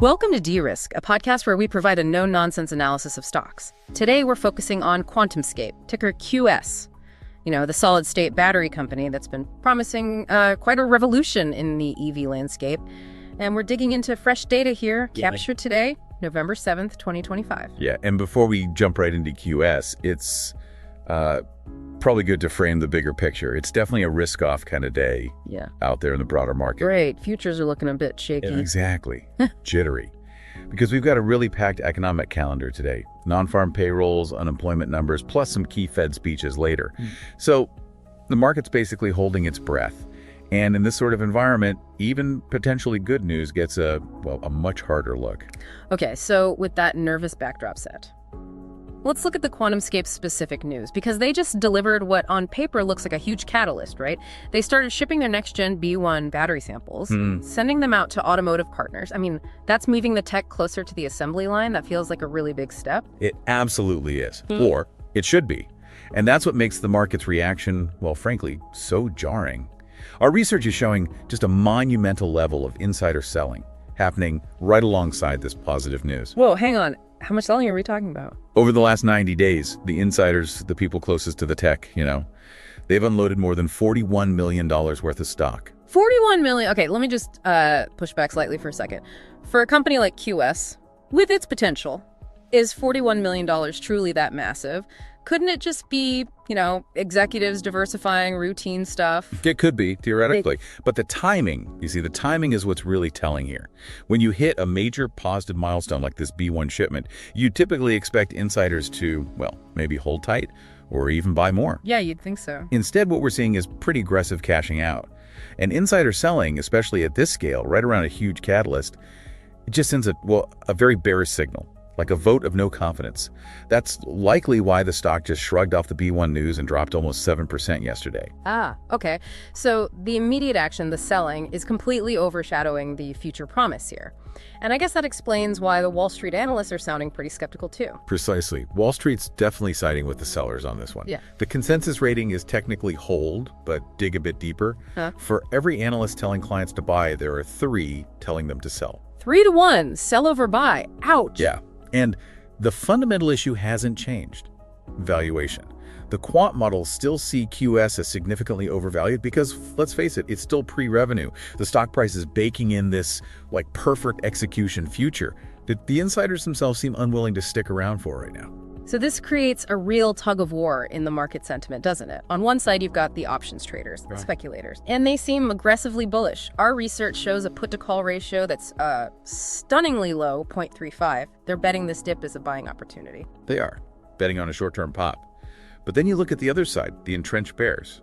Welcome to D-Risk, a podcast where we provide a no-nonsense analysis of stocks. Today, we're focusing on QuantumScape, ticker QS. You know, the solid-state battery company that's been promising quite a revolution in the EV landscape. And we're digging into fresh data here, captured today, November 7th, 2025. Yeah, and before we jump right into QS, it's probably good to frame the bigger picture. It's definitely a risk-off kind of day out there in the broader market. Great. Futures are looking a bit shaky. Yeah, exactly. Jittery. Because we've got a really packed economic calendar today. Non-farm payrolls, unemployment numbers, plus some key Fed speeches later. So the market's basically holding its breath. And in this sort of environment, even potentially good news gets a much harder look. Okay, so with that nervous backdrop set, let's look at the QuantumScape specific news, because they just delivered what on paper looks like a huge catalyst, right? They started shipping their next-gen B1 battery samples, sending them out to automotive partners. I mean, that's moving the tech closer to the assembly line. That feels like a really big step. It absolutely is, or it should be. And that's what makes the market's reaction, well, frankly, so jarring. Our research is showing just a monumental level of insider selling happening right alongside this positive news. Whoa, hang on. How much selling are we talking about? Over the last 90 days, the insiders, the people closest to the tech, they've unloaded more than $41 million worth of stock. 41 million. Okay, let me just push back slightly for a second. For a company like QS, with its potential, is $41 million truly that massive? Couldn't it just be, executives diversifying routine stuff? It could be, theoretically. But the timing, the timing is what's really telling here. When you hit a major positive milestone like this B1 shipment, you typically expect insiders to, maybe hold tight or even buy more. Yeah, you'd think so. Instead, what we're seeing is pretty aggressive cashing out. And insider selling, especially at this scale, right around a huge catalyst, it just sends a very bearish signal. Like a vote of no confidence. That's likely why the stock just shrugged off the B1 news and dropped almost 7% yesterday. Ah, okay. So the immediate action, the selling, is completely overshadowing the future promise here. And I guess that explains why the Wall Street analysts are sounding pretty skeptical too. Precisely. Wall Street's definitely siding with the sellers on this one. Yeah. The consensus rating is technically hold, but dig a bit deeper. For every analyst telling clients to buy, there are 3 telling them to sell. 3 to 1, sell over buy. Ouch. Yeah. And the fundamental issue hasn't changed. Valuation. The quant models still see QS as significantly overvalued because, let's face it, it's still pre-revenue. The stock price is baking in this perfect execution future that the insiders themselves seem unwilling to stick around for right now. So this creates a real tug of war in the market sentiment, doesn't it? On one side, you've got the options traders, speculators, and they seem aggressively bullish. Our research shows a put-to-call ratio that's stunningly low, 0.35. They're betting this dip is a buying opportunity. They are, betting on a short-term pop. But then you look at the other side, the entrenched bears.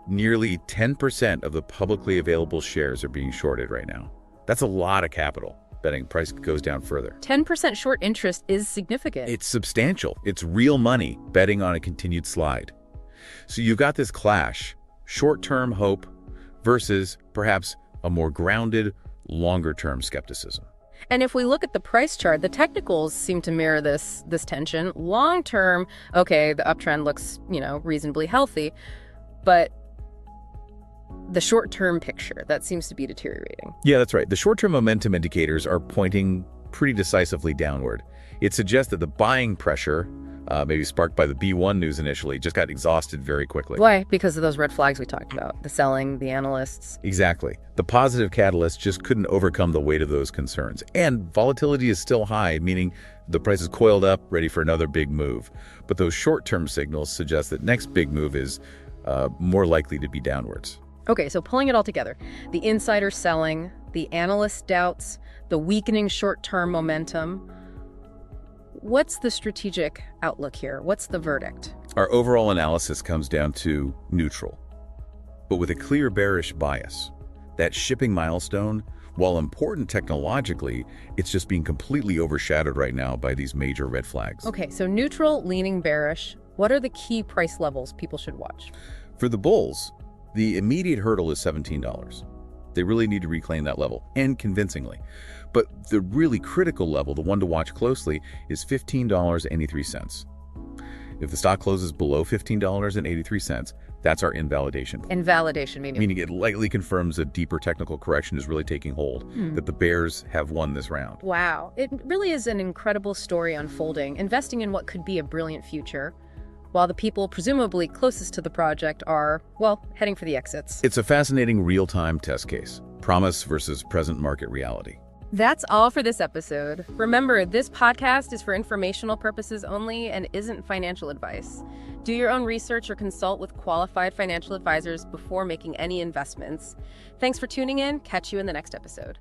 Nearly 10% of the publicly available shares are being shorted right now. That's a lot of capital. Betting price goes down further. 10% short interest is significant. It's substantial. It's real money betting on a continued slide. So you've got this clash, short-term hope versus perhaps a more grounded, longer-term skepticism. And if we look at the price chart, the technicals seem to mirror this tension. Long-term, okay, the uptrend looks, reasonably healthy, but the short-term picture, that seems to be deteriorating. Yeah, that's right. The short-term momentum indicators are pointing pretty decisively downward. It suggests that the buying pressure, maybe sparked by the B1 news initially, just got exhausted very quickly. Why? Because of those red flags we talked about. The selling, the analysts. Exactly. The positive catalyst just couldn't overcome the weight of those concerns. And volatility is still high, meaning the price is coiled up, ready for another big move. But those short-term signals suggest that next big move is more likely to be downwards. Okay, so pulling it all together, the insider selling, the analyst doubts, the weakening short-term momentum. What's the strategic outlook here? What's the verdict? Our overall analysis comes down to neutral, but with a clear bearish bias. That shipping milestone, while important technologically, it's just being completely overshadowed right now by these major red flags. Okay, so neutral, leaning bearish. What are the key price levels people should watch? For the bulls, the immediate hurdle is $17. They really need to reclaim that level, and convincingly. But the really critical level, the one to watch closely, is $15.83. If the stock closes below $15.83, That's our invalidation. Invalidation meaning? Meaning it likely confirms a deeper technical correction is really taking hold, that the bears have won this round. Wow. It really is an incredible story unfolding, investing in what could be a brilliant future, while the people presumably closest to the project are, well, heading for the exits. It's a fascinating real-time test case. Promise versus present market reality. That's all for this episode. Remember, this podcast is for informational purposes only and isn't financial advice. Do your own research or consult with qualified financial advisors before making any investments. Thanks for tuning in. Catch you in the next episode.